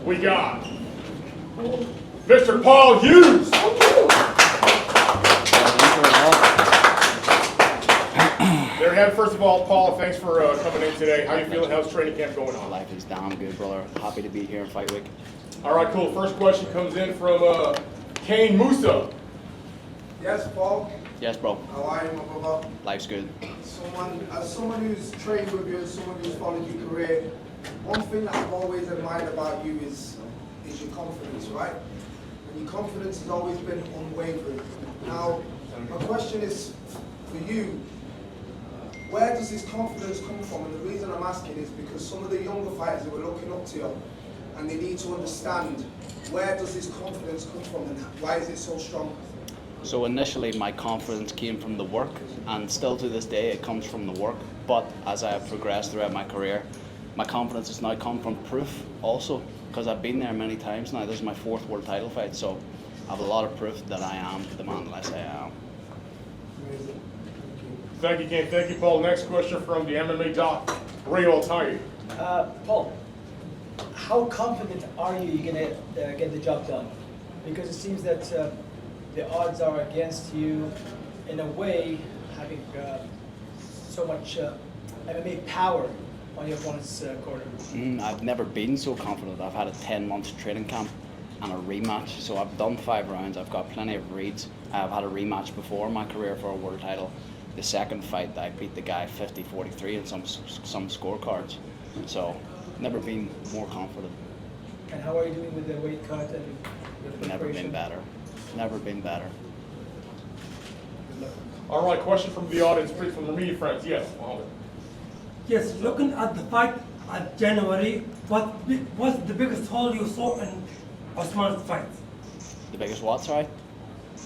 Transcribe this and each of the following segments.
we got Mr. Paul Hughes. There you have it. First of all, Paul, thanks for coming in today. How you feeling? How's training camp going on? Life is damn good, brother. Happy to be here in Fight Week. All right, cool. First question comes in from Kane Musa. Yes, Paul. Yes, bro. How are you, my brother? Life's good. As someone who's trained with you, someone who's followed your career, one thing that I've always admired about you is your confidence, right? And your confidence has always been unwavering. Now, my question is for you, where does this confidence come from? And the reason I'm asking is because some of the younger fighters who are looking up to you, and they need to understand, where does this confidence come from and why is it so strong? So initially my confidence came from the work, and still to this day it comes from the work, but as I have progressed throughout my career, my confidence has now come from proof also, because I've been there many times now. This is my 4th world title fight, so I have a lot of proof that I am the man that I say I am. Amazing. Thank you, Kane. Thank you, Paul. Next question from the MMA doc, Ray Altai. Paul, how confident are you you're going to get the job done? Because it seems that the odds are against you in a way, having so much MMA power on your opponent's corner. I've never been so confident. I've had a 10-month training camp and a rematch, so I've done 5 rounds. I've got plenty of reads. I've had a rematch before in my career for a world title. The second fight, I beat the guy 50-43 in some scorecards. So, never been more confident. And how are you doing with the weight cut and the Never been preparation? better. Never been better. All right, question from the audience, please, from the media friends. Yes, Mohammed. Yes, looking at the fight at January, what's the biggest hole you saw in Usman's fight? The biggest what, sorry?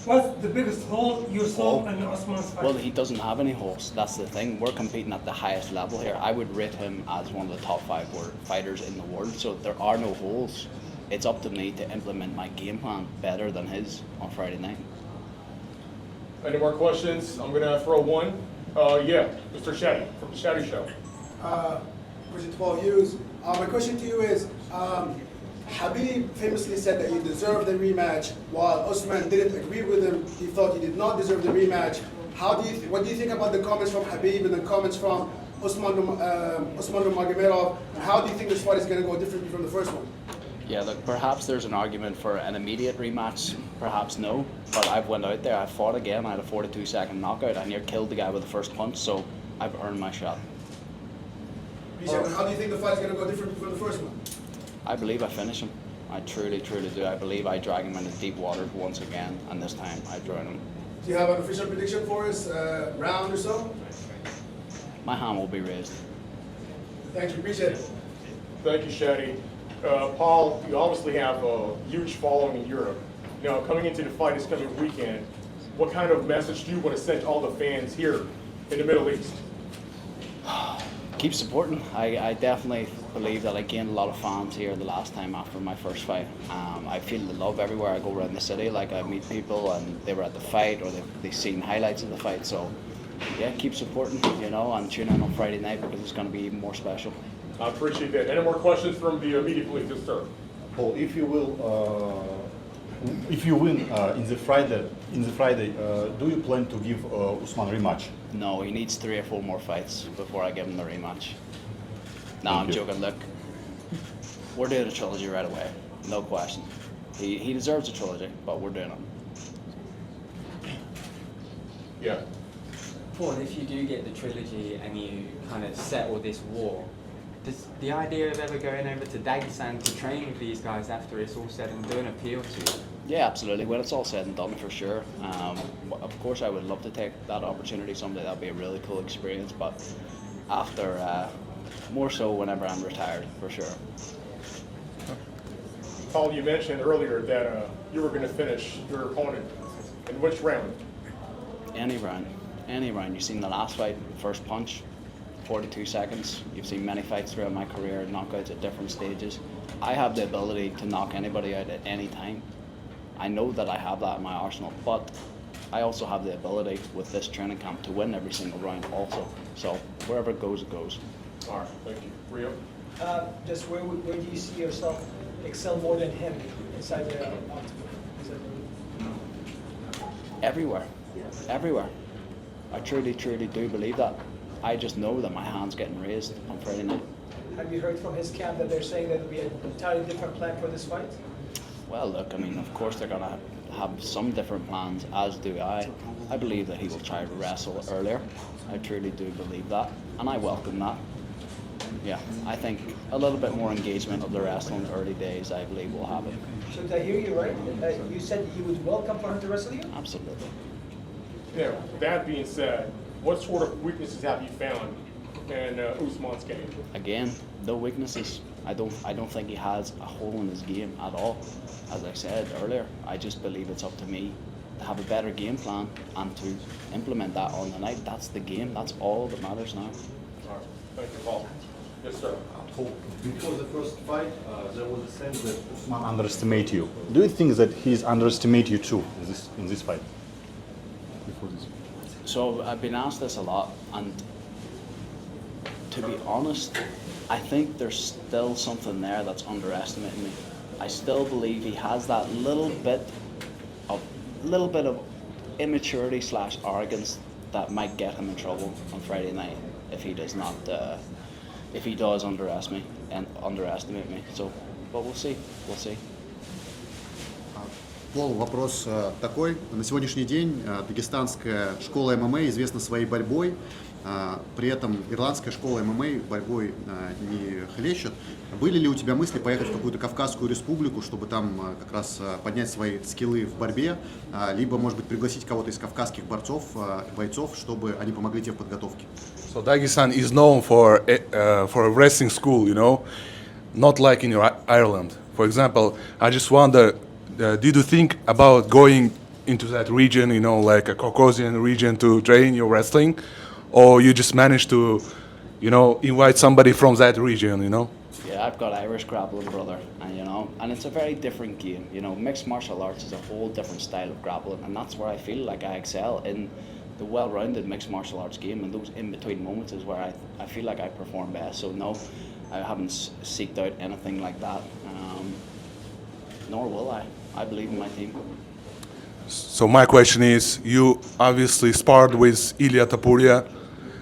What's the biggest hole you saw in Usman's fight? Well, he doesn't have any holes. That's the thing. We're competing at the highest level here. I would rate him as one of the top 5 fighters in the world, so there are no holes. It's up to me to implement my game plan better than his on Friday night. Any more questions? I'm going to throw one. Yeah, Mr. Shaddy from the Shaddy Show. Question to Paul Hughes. My question to you is, Habib famously said that you deserve the rematch, while Usman didn't agree with him. He thought you did not deserve the rematch. What do you think about the comments from Habib and the comments from Usman Nurmagomedov? And how do you think this fight is going to go differently from the first one? Yeah, look, perhaps there's an argument for an immediate rematch, perhaps no. But I've went out there, I fought again, I had a 42-second knockout. I near killed the guy with the first punch, so I've earned my shot. How do you think the fight is going to go differently from the first one? I believe I finish him. I truly, truly do. I believe I drag him into deep waters once again, and this time I drown him. Do you have an official prediction for us, round or so? My hand will be raised. Thank you, appreciate it. Thank you, Shaddy. Paul, you obviously have a huge following in Europe. Now, coming into the fight this coming weekend, what kind of message do you want to send to all the fans here in the Middle East? Keep supporting. I definitely believe that I gained a lot of fans here the last time after my first fight. I feel the love everywhere I go around the city. Like, I meet people and they were at the fight or they've seen highlights of the fight. So yeah, keep supporting, you know, and tune in on Friday night because it's going to be even more special. I appreciate that. Any more questions from the media, please? Yes, sir. Paul, if you win in the Friday, do you plan to give Usman rematch? No, he needs 3 or 4 more fights before I give him the rematch. No, I'm joking. Look, we're doing a trilogy right away, no question. He deserves a trilogy, but we're doing it. Yeah. Paul, if you do get the trilogy and you kind of settle this war, does the idea of ever going over to Dagestan to train with these guys after it's all said and done appeal to you? Yeah, absolutely. When it's all said and done, for sure. Of course, I would love to take that opportunity someday. That'd be a really cool experience. But after, more so whenever I'm retired, for sure. Paul, you mentioned earlier that you were going to finish your opponent in which round? Any round. You've seen the last fight, first punch, 42 seconds. You've seen many fights throughout my career, knockouts at different stages. I have the ability to knock anybody out at any time. I know that I have that in my arsenal, but I also have the ability with this training camp to win every single round also. So wherever it goes, it goes. All right, thank you. Rio? Just where do you see yourself excel more than him inside the octagon? Everywhere, everywhere. I truly, truly do believe that. I just know that my hand's getting raised on Friday night. Have you heard from his camp that they're saying that it'll be an entirely different plan for this fight? Well, look, I mean, of course they're going to have some different plans, as do I. I believe that he will try to wrestle earlier. I truly do believe that, and I welcome that. Yeah, I think a little bit more engagement of the wrestling in the early days, I believe, will happen. So did I hear you right? You said you would welcome for him to wrestle you? Absolutely. Yeah, that being said, what sort of weaknesses have you found in Usman's game? Again, no weaknesses. I don't think he has a hole in his game at all. As I said earlier, I just believe it's up to me to have a better game plan and to implement that on the night. That's the game. That's all that matters now. All right, thank you, Paul. Yes, sir. Before the first fight, there was a sense that Usman underestimated you. Do you think that he's underestimated you too in this fight? Before this. So I've been asked this a lot, and to be honest, I think there's still something there that's underestimating me. I still believe he has that little bit of immaturity / arrogance that might get him in trouble on Friday night if he does not, if he does underestimate me. So, but we'll see. We'll see. Пол, вопрос такой. На сегодняшний день дагестанская школа ММА известна своей борьбой. При этом ирландская школа ММА борьбой не хлещет. Были ли у тебя мысли поехать в какую-то Кавказскую республику, чтобы там как раз поднять свои скиллы в борьбе, либо, может быть, пригласить кого-то из кавказских бойцов, чтобы они помогли тебе в подготовке? So Dagestan is known for a wrestling school, you know, not like in Ireland. For example, I just wonder, did you think about going into that region, you know, like a Caucasian region to train your wrestling? Or you just managed to, you know, invite somebody from that region, you know? Yeah, I've got Irish grappling, brother, and it's a very different game. You know, mixed martial arts is a whole different style of grappling, and that's where I feel like I excel in the well-rounded mixed martial arts game. And those in-between moments is where I feel like I perform best. So no, I haven't seeked out anything like that, nor will I. I believe in my team. So my question is, you obviously sparred with Ilya Topuria.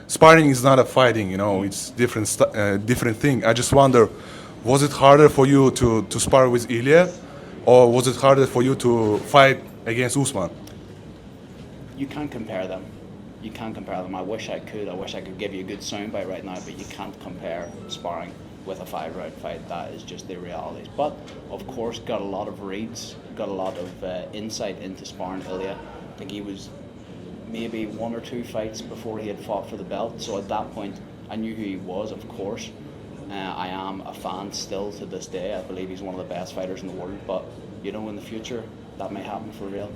Sparring is not a fighting, you know, it's different thing. I just wonder, was it harder for you to spar with Ilya, or was it harder for you to fight against Usman? You can't compare them. You can't compare them. I wish I could. I wish I could give you a good soundbite right now, but you can't compare sparring with a 5-round fight. That is just the realities. But of course, got a lot of reads, got a lot of insight into sparring Ilya. I think he was maybe 1 or 2 fights before he had fought for the belt. So at that point, I knew who he was, of course. I am a fan still to this day. I believe he's one of the best fighters in the world. But, you know, in the future, that may happen for real.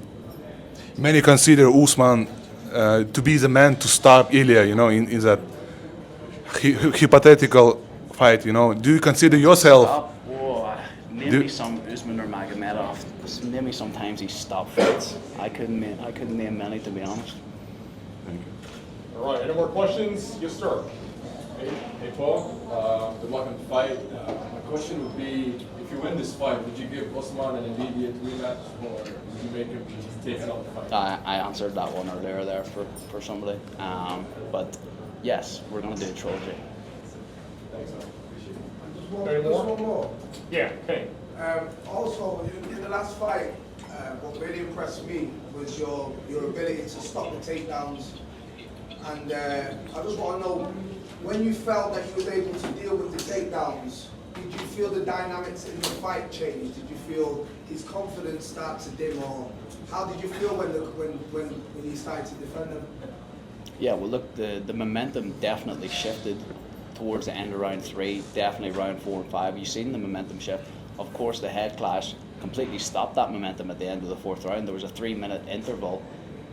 Many consider Usman to be the man to stop Ilya, you know, in that hypothetical fight, you know. Do you consider yourself... Name me some Usman Nurmagomedov. Name me some times he stopped fights. I couldn't name many, to be honest. Thank you. All right, any more questions? Yes, sir. Hey Paul, good luck in the fight. My question would be, if you win this fight, would you give Usman an immediate rematch, or would you make him take another fight? I answered that one earlier there for somebody. But yes, we're going to do a trilogy. Thanks, man. Just one more. Yeah, okay. Also, in the last fight, what really impressed me was your ability to stop the takedowns. And I just want to know, when you felt that you was able to deal with the takedowns, did you feel the dynamics in the fight change? Did you feel his confidence start to dim, or how did you feel when he started to defend them? Yeah, well look, the momentum definitely shifted towards the end of round 3, definitely round 4 and 5. You've seen the momentum shift. Of course, the head clash completely stopped that momentum at the end of the 4th round. There was a 3-minute interval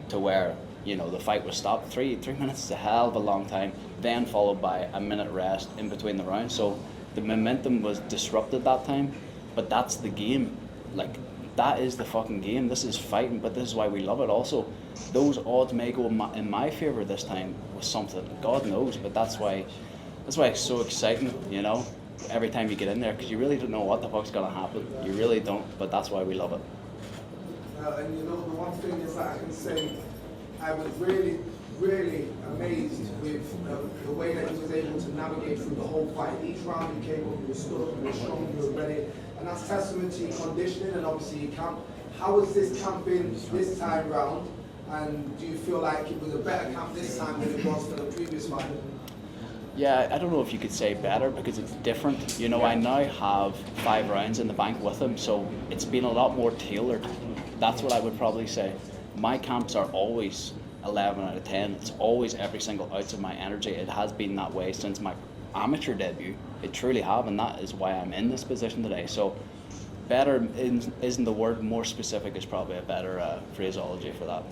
to where, you know, the fight was stopped. 3 minutes is a hell of a long time, then followed by a minute rest in between the rounds. So the momentum was disrupted that time, but that's the game. Like, that is the fucking game. This is fighting, but this is why we love it also. Those odds may go in my favor this time with something, God knows, but that's why it's so exciting, you know. every time you get in there, because you really don't know what the fuck's gonna happen. You really don't, but that's why we love it. And you know, the one thing is that I can say, I was really, really amazed with the way that he was able to navigate through the whole fight. Each round he came up, he was stood up, he was strong, he was ready. And that's testament to your conditioning and obviously your camp. How has this camp been this time round? And do you feel like it was a better camp this time than it was for the previous fight? Yeah, I don't know if you could say better because it's different. You know, I now have 5 rounds in the bank with him, so it's been a lot more tailored. That's what I would probably say. My camps are always 11 out of 10. It's always every single ounce of my energy. It has been that way since my amateur debut. It truly have, and that is why I'm in this position today. So better isn't the word, more specific is probably a better phraseology for that.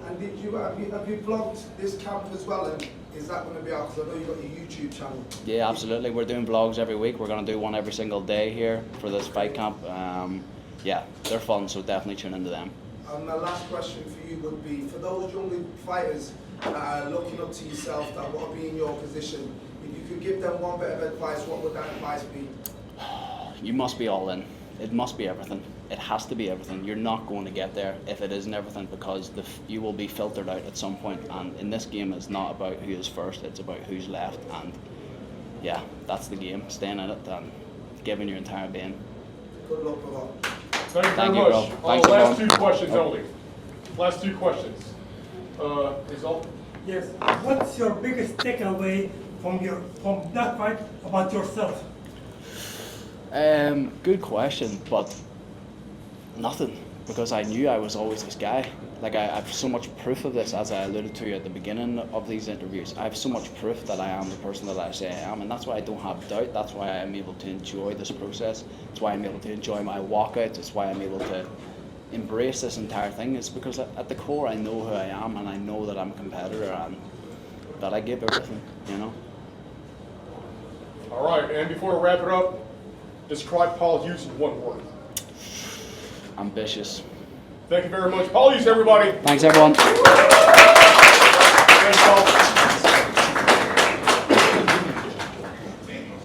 And did you have you vlogged this camp as well? And is that going to be out? Because I know you've got your YouTube channel. Yeah, absolutely. We're doing vlogs every week. We're going to do one every single day here for this fight camp. Yeah, they're fun, so definitely tune into them. And my last question for you would be, for those younger fighters that are looking up to yourself, that want to be in your position, if you could give them one bit of advice, what would that advice be? You must be all in. It must be everything. It has to be everything. You're not going to get there if it isn't everything, because you will be filtered out at some point. And in this game, it's not about who is first, it's about who's left. And yeah, that's the game. Staying in it and giving your entire being. Good luck with that. Thank you very much. Thanks, Last everyone. 2 questions only. Last 2 questions. Result? Yes. What's your biggest takeaway from that fight about yourself? Good question, but nothing, because I knew I was always this guy. Like I have so much proof of this, as I alluded to at the beginning of these interviews. I have so much proof that I am the person that I say I am, and that's why I don't have doubt. That's why I am able to enjoy this process. It's why I'm able to enjoy my walkouts. It's why I'm able to embrace this entire thing. It's because at the core I know who I am, and I know that I'm a competitor and that I give everything, you know. All right, and before we wrap it up, describe Paul Hughes in 1 word. Ambitious. Thank you very much. Paul Hughes, everybody. Thanks, everyone. Thanks, Paul.